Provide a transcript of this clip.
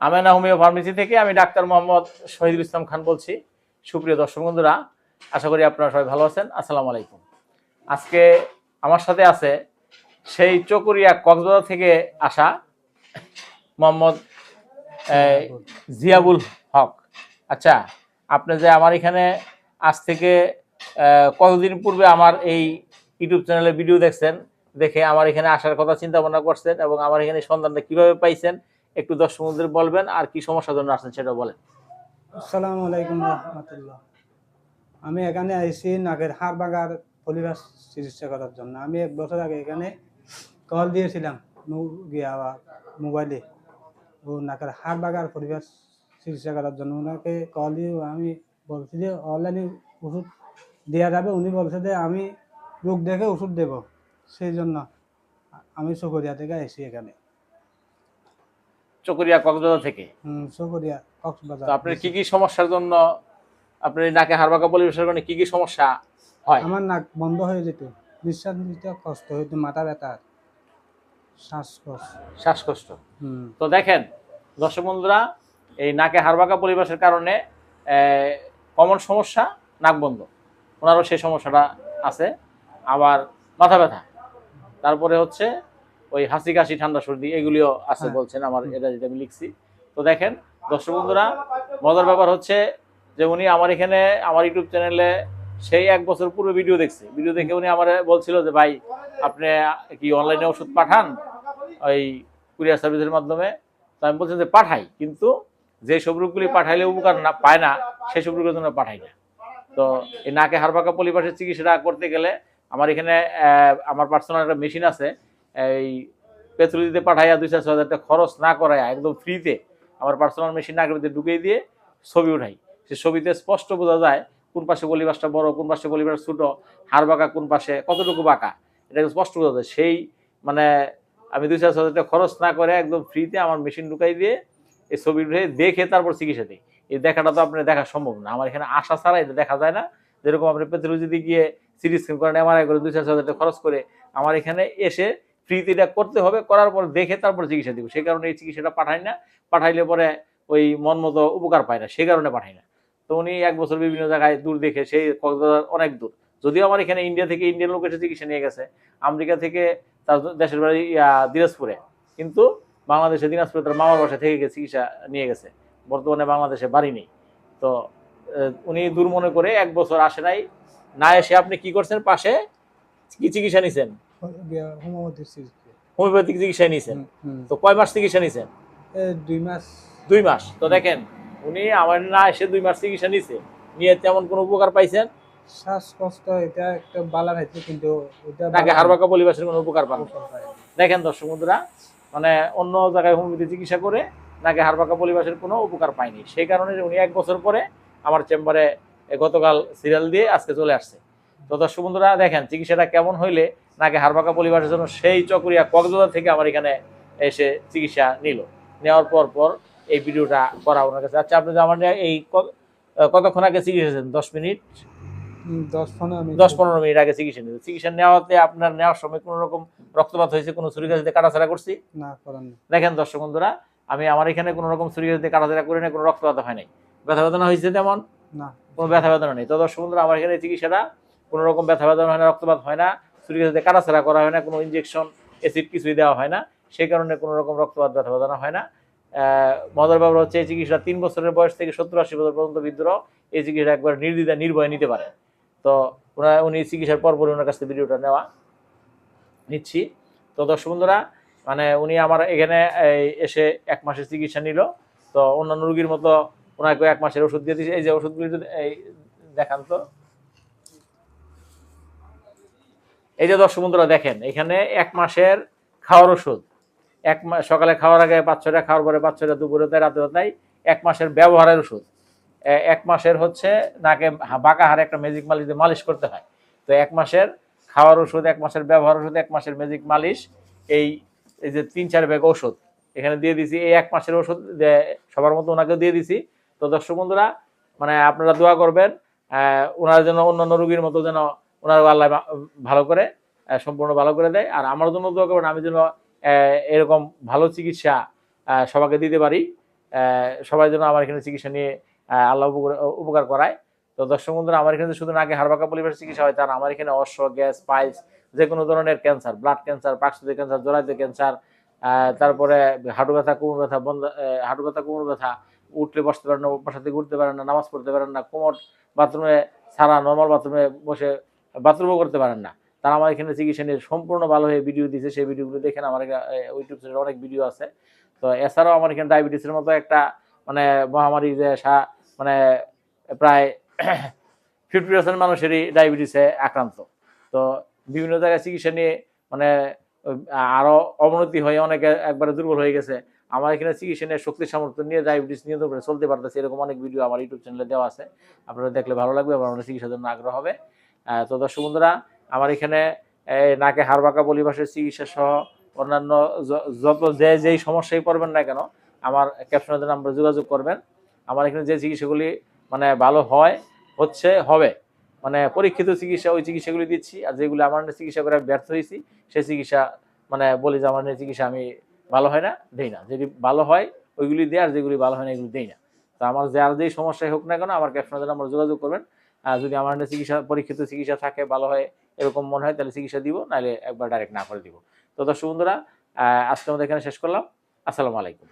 Amena homeo pharmacy থেকে আমি doctor Mohammad Shahidul Islam Khan বলছি। সুপ্রিয় দর্শক বন্ধুরা, আশা করি আপনারা সবাই ভালো আছেন। আসসালামু আলাইকুম। আজকে আমার সাথে আছে সেই চকরিয়া কক্সবাজার থেকে আসা মোহাম্মদ জিয়াবুল হক। আচ্ছা, আপনি যে আমার এখানে আজ থেকে কতদিন পূর্বে আমার এই ইউটিউব চ্যানেলে ভিডিও দেখছেন, দেখে আমার এখানে আসার কথা চিন্তা ভাবনা করছেন এবং আমার এখানে সন্ধানটা কিভাবে পাইছেন একটু দর্শক বন্ধুদের বলবেন, আর কি সমস্যার জন্য আসছেন সেটা বলেন। আসসালামু আলাইকুম রহমতুল্লাহ। আমি এখানে আইসি নাকের হাড় ভাঙার পলিভাস চিকিৎসা করার জন্য। আমি 1 বছর আগে এখানে কল দিয়েছিলাম মোবাইলে, ও নাকের হাড় ভাঙার পলিভাস চিকিৎসা করার জন্য। ওনাকে কল দিয়ে আমি বলছি যে অনলাইনে ওষুধ দেওয়া যাবে। উনি বলছে যে আমি রোগ দেখে ওষুধ দেব। সেই জন্য আমি চকরিয়া থেকে আইসি এখানে। চকরিয়া কক্সবাজার থেকে? চকরিয়া কক্সবাজার। আপনার কি কি সমস্যার জন্য, আপনার নাকে হাড় ভাঙা পরিবেশের কারণে কি কি সমস্যা হয়? আমার নাক বন্ধ হয়ে যেত, নিঃশ্বাস নিতে কষ্ট হইতো, মাথা ব্যথা, শ্বাসকষ্ট। তো দেখেন দর্শক বন্ধুরা, এই নাকে হাড় ভাঙা পরিবেশের কারণে কমন সমস্যা নাক বন্ধ, ওনারও সেই সমস্যাটা আছে। আবার মাথা ব্যথা, তারপরে হচ্ছে ওই হাসি কাশি ঠান্ডা সর্দি, এগুলিও আছে বলছেন, আমার এটা যেটা আমি লিখছি। তো দেখেন দর্শক বন্ধুরা, মজার ব্যাপার হচ্ছে যে উনি আমার এখানে আমার ইউটিউব চ্যানেলে সেই 1 বছর পূর্বে ভিডিও দেখছি। ভিডিও দেখে উনি আমার বলছিল যে ভাই আপনি কি অনলাইনে ওষুধ পাঠান ওই কুরিয়ার সার্ভিসের মাধ্যমে? তো আমি বলছি যে পাঠাই, কিন্তু যে সব রোগগুলি পাঠাইলে উপকার না পায় না সেই সব রোগের জন্য পাঠাই না। তো এই নাকে হাড় ভাঙা পলিপাসের চিকিৎসাটা করতে গেলে আমার এখানে আমার পার্সোনাল একটা মেশিন আছে, এই পেথোলজিতে পাঠাইয়া 2-4 হাজার টাকা খরচ না করাইয়া একদম ফ্রিতে আমার পার্সোনাল মেশিন নাকের ভিতরে ঢুকিয়ে দিয়ে ছবি উঠাই। সে ছবিতে স্পষ্ট বোঝা যায় কোন পাশে পলিপাসটা বড়, কোন পাশে পলিপাস ছোট, হাড় বাঁকা কোন পাশে কতটুকু বাঁকা, এটা স্পষ্ট বোঝা যায়। সেই মানে আমি 2-4 হাজার টাকা খরচ না করে একদম ফ্রিতে আমার মেশিন ঢুকাই দিয়ে এই ছবি উঠে দেখে তারপর চিকিৎসা দিই। এই দেখাটা তো আপনার দেখা সম্ভব না, আমার এখানে আসা ছাড়া এটা দেখা যায় না। যেরকম আপনি পেথোলজিতে গিয়ে সিটি স্ক্যান করেন, এমআরআই করে 2-4 হাজার টাকা খরচ করে আমার এখানে এসে ফ্রিতে এটা করতে হবে, করার পর দেখে তারপর চিকিৎসা দিব। সেই কারণে এই চিকিৎসাটা পাঠাই না, পাঠাইলে পরে ওই মন মতো উপকার পায় না, সেই কারণে পাঠাই না। তো উনি 1 বছর বিভিন্ন জায়গায় দূর দেখে, সেই কক্সবাজার অনেক দূর, যদিও আমার এখানে ইন্ডিয়া থেকে ইন্ডিয়ান লোক এসে চিকিৎসা নিয়ে গেছে, আমেরিকা থেকে তার দেশের বাড়ি দিনাজপুরে, কিন্তু বাংলাদেশে দিনাজপুরে তার মামার বাসা থেকে চিকিৎসা নিয়ে গেছে, বর্তমানে বাংলাদেশে বাড়ি নেই। তো উনি দূর মনে করে 1 বছর আসে নাই, না এসে আপনি কি করছেন, পাশে কি চিকিৎসা নিছেন? হোমিওপ্যাথিক চিকিৎসা নিয়েছেন। তো কয় মাস চিকিৎসা নিছেন? 2 মাস। 2 মাস। তো দেখেন উনি আমার না এসে 2 মাস চিকিৎসা নিছে, নিয়ে তেমন কোনো উপকার পাইছেন? শ্বাসকষ্ট এটা একটা বালা হয়েছে, কিন্তু ওটা নাকি হাড় ভাঙা পলিপাসের কোনো উপকার পান? দেখেন দর্শক বন্ধুরা, মানে অন্য জায়গায় হোমিওপ্যাথি চিকিৎসা করে নাকি হাড় ভাঙা পলিপাসের কোনো উপকার পায়নি। সেই কারণে উনি 1 বছর পরে আমার চেম্বারে গতকাল সিরিয়াল দিয়ে আজকে চলে আসছে। তো দর্শক বন্ধুরা দেখেন চিকিৎসাটা কেমন হইলে নাকি হাড় ভাঙা পলিপাসের জন্য সেই চকরিয়া কক্সবাজার থেকে আমার এখানে এসে চিকিৎসা নিল। নেওয়ার পর এই ভিডিওটা করা ওনার কাছে। আচ্ছা, আপনি আমার এই কতক্ষণ আগে চিকিৎসা নিয়েছেন? 10 মিনিট 10-15 মিনিট আগে চিকিৎসা নিয়েছেন। চিকিৎসা নেওয়াতে আপনার নেওয়ার সময় কোনো রকম রক্তপাত হয়েছে, কোনো ছুরি-কাঁচি দিয়ে কাটাছাড়া করছি না? করেন। দেখেন দর্শক বন্ধুরা, আমি আমার এখানে কোনো রকম ছুরি-কাঁচি দিয়ে কাটাছাড়া করি না, কোনো রক্তপাত হয় নাই। ব্যথা বেদনা হয়েছে তেমন? না, কোনো ব্যথা বেদনা নেই। তো দর্শক বন্ধুরা, আমার এখানে চিকিৎসাটা কোনো রকম ব্যথা বেদনা হয় না, রক্তপাত হয় না, ছুরি-কাঁচি দিয়ে কাটাছাড়া করা হয় না, কোনো ইনজেকশন অ্যাসিড কিছুই দেওয়া হয় না, সেই কারণে কোনো রকম রক্তপাত ব্যথা বেদনা হয় না। মজার ব্যাপার হচ্ছে এই চিকিৎসা 3 বছরের বয়স থেকে 70-80 বছর পর্যন্ত বৃদ্ধরা এই চিকিৎসা একবার নির্দ্বিধায় নির্ভয়ে নিতে পারে। তো উনি চিকিৎসার পরপরই ওনার কাছ থেকে ভিডিওটা নিচ্ছি। তো দর্শক বন্ধুরা, মানে উনি আমার এখানে এসে 1 মাসের চিকিৎসা নিল। তো অন্যান্য রোগীর মতো ওনাকে 1 মাসের ওষুধ দিয়ে দিয়েছে। এই যে ওষুধগুলি এই দেখান তো, এই যে দর্শক বন্ধুরা দেখেন, এখানে 1 মাসের খাওয়ার ওষুধ, 1 মাস সকালে খাওয়ার আগে 5-6টা, খাওয়ার পরে 5-6টা, দুপুরে তাই, রাতে তাই। 1 মাসের ব্যবহারের ওষুধ। 1 মাসের হচ্ছে নাকে বাঁকা হাড়ে একটা ম্যাজিক মালিশ দিয়ে মালিশ করতে হয়। তো 1 মাসের খাওয়ার ওষুধ, 1 মাসের ব্যবহার ওষুধ, 1 মাসের ম্যাজিক মালিশ, এই যে 3-4 ব্যাগ ওষুধ এখানে দিয়ে দিছি। এই 1 মাসের ওষুধ সবার মতো ওনাকেও দিয়ে দিছি। তো দর্শক বন্ধুরা, মানে আপনারা দোয়া করবেন ওনার জন্য, অন্যান্য রোগীর মতো যেন ওনার আল্লাহ ভালো করে, সম্পূর্ণ ভালো করে দেয়। আর আমার জন্য দোয়া করবেন আমি যেন এরকম ভালো চিকিৎসা সবাইকে দিতে পারি। সবাই যেন আমার এখানে চিকিৎসা নিয়ে আল্লাহ উপকার করায়। তো দর্শক বন্ধুরা, আমার এখানে শুধু নাকে হাড়বাঁকা পলিপাসের চিকিৎসা হয় তা না, আমার এখানে অশ্ব, গ্যাস, পাইলস, যে কোনো ধরনের ক্যান্সার, ব্লাড ক্যান্সার, পাকস্থলী ক্যান্সার, জরায়ুতে ক্যান্সার, তারপরে হাঁটু ব্যথা, কোমর ব্যথা, হাঁটু ব্যথা, কোমর ব্যথা, উঠলে বসতে পারেন না, বসা থেকে উঠতে পারেন না, নামাজ পড়তে পারেন না, কোমর বাথরুমে ছাড়া নর্মাল বাথরুমে বসে বাথরুমও করতে পারেন না, তারা আমার এখানে চিকিৎসা নিয়ে সম্পূর্ণ ভালো হয়ে ভিডিও দিয়েছে। সেই ভিডিওগুলো দেখেন, আমার ইউটিউব চ্যানেলে অনেক ভিডিও আছে। তো এছাড়াও আমার এখানে ডায়াবেটিসের মতো একটা মানে মহামারী, যে মানে প্রায় 50% মানুষেরই ডায়াবেটিসে আক্রান্ত। তো বিভিন্ন জায়গায় চিকিৎসা নিয়ে মানে আরো অবনতি হয়ে অনেকে একবারে দুর্বল হয়ে গেছে। আমার এখানে চিকিৎসা নিয়ে শক্তি সামর্থ্য নিয়ে ডায়াবেটিস নিয়ন্ত্রণ করে চলতে পারতেছে, এরকম অনেক ভিডিও আমার ইউটিউব চ্যানেলে দেওয়া আছে। আপনারা দেখলে ভালো লাগবে, আপনারা চিকিৎসার জন্য আগ্রহ হবে। তো দর্শক বন্ধুরা, আমার এখানে নাকে হাড়বাঁকা পলিপাসের চিকিৎসা সহ অন্যান্য যত যেই সমস্যায় পড়বেন না কেন, আমার ক্যাপশনের নাম্বারে যোগাযোগ করবেন। আমার এখানে যে চিকিৎসাগুলি মানে ভালো হয়, হবে মানে পরীক্ষিত চিকিৎসা, ওই চিকিৎসাগুলি দিচ্ছি। আর যেগুলি আমার চিকিৎসা করে আমি ব্যর্থ হয়েছি, সেই চিকিৎসা মানে বলি যে আমার চিকিৎসা আমি ভালো হয় না, দেই না। যদি ভালো হয় ওইগুলি দেয়, আর যেগুলি ভালো হয় না এগুলি দেই না। তো আমার যার যেই সমস্যায় হোক না কেন, আমার ক্যাপশনের নাম্বারে যোগাযোগ করবেন। আর যদি আমার চিকিৎসা পরীক্ষিত চিকিৎসা থাকে, ভালো হয় এরকম মনে হয়, তাহলে চিকিৎসা দিব, নাহলে একবার ডাইরেক্ট না করে দিব। তো দর্শক বন্ধুরা, আজকে আমাদের এখানে শেষ করলাম। আসসালামু আলাইকুম।